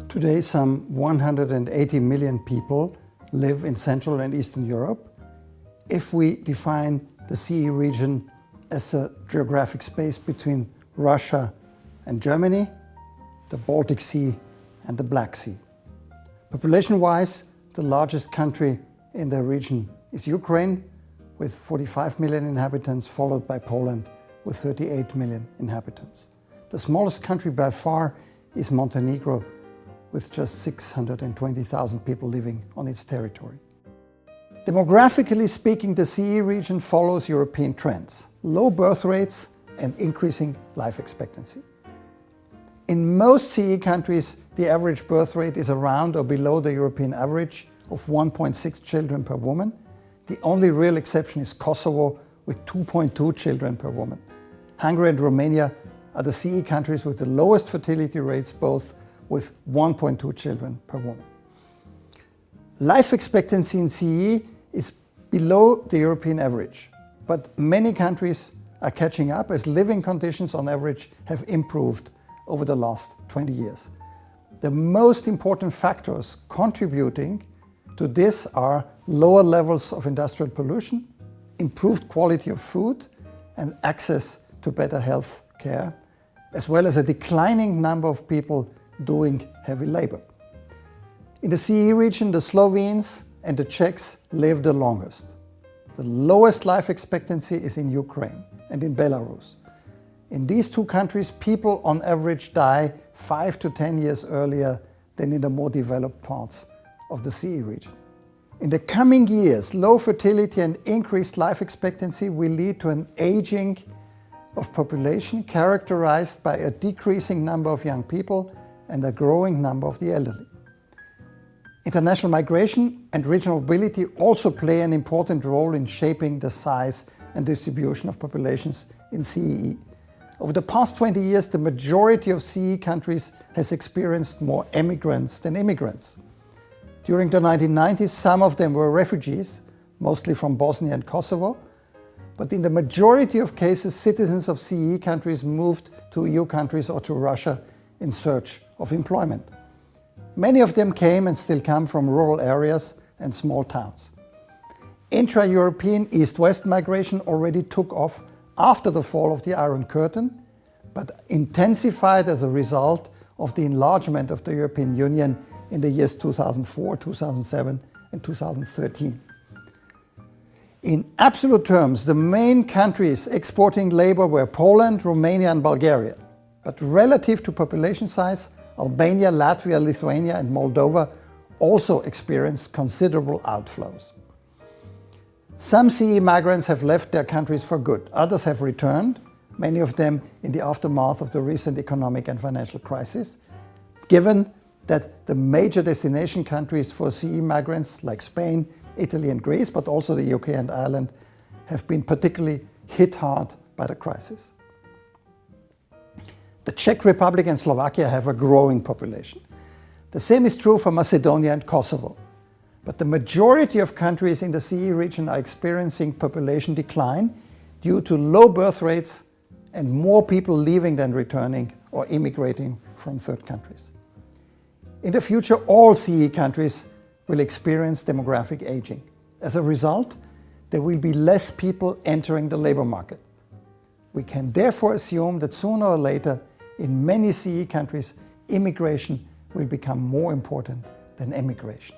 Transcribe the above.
Today, some 180 million people live in Central and Eastern Europe. If we define the CE region as a geographic space between Russia and Germany, the Baltic Sea and the Black Sea. Population-wise, the largest country in the region is Ukraine, with 45 million inhabitants, followed by Poland with 38 million inhabitants. The smallest country by far is Montenegro, with just 620,000 people living on its territory. Demographically speaking, the CE region follows European trends: low birth rates and increasing life expectancy. In most CE countries, the average birth rate is around or below the European average of 1.6 children per woman. The only real exception is Kosovo, with 2.2 children per woman. Hungary and Romania are the CE countries with the lowest fertility rates, both with 1.2 children per woman. Life expectancy in CE is below the European average, but many countries are catching up as living conditions on average have improved over the last 20 years. The most important factors contributing to this are lower levels of industrial pollution, improved quality of food, and access to better health care, as well as a declining number of people doing heavy labor. In the CE region, the Slovenes and the Czechs live the longest. The lowest life expectancy is in Ukraine and in Belarus. In these two countries, people on average die 5 to 10 years earlier than in the more developed parts of the CE region. In the coming years, low fertility and increased life expectancy will lead to an aging of population characterized by a decreasing number of young people and a growing number of the elderly. International migration and regional mobility also play an important role in shaping the size and distribution of populations in CEE. Over the past 20 years, the majority of CE countries has experienced more emigrants than immigrants. During the 1990s, some of them were refugees, mostly from Bosnia and Kosovo, but in the majority of cases, citizens of CE countries moved to EU countries or to Russia in search of employment. Many of them came and still come from rural areas and small towns. Intra-European East-West migration already took off after the fall of the Iron Curtain, but intensified as a result of the enlargement of the European Union in the years 2004, 2007 and 2013. In absolute terms, the main countries exporting labor were Poland, Romania and Bulgaria. But relative to population size, Albania, Latvia, Lithuania and Moldova also experienced considerable outflows. Some CE migrants have left their countries for good. Others have returned, many of them in the aftermath of the recent economic and financial crisis. Given that the major destination countries for CE migrants like Spain, Italy and Greece, but also the UK and Ireland, have been particularly hit hard by the crisis. The Czech Republic and Slovakia have a growing population. The same is true for Macedonia and Kosovo. But the majority of countries in the CE region are experiencing population decline due to low birth rates and more people leaving than returning or immigrating from third countries. In the future, all CE countries will experience demographic aging. As a result, there will be less people entering the labor market. We can therefore assume that sooner or later, in many CE countries, immigration will become more important than emigration.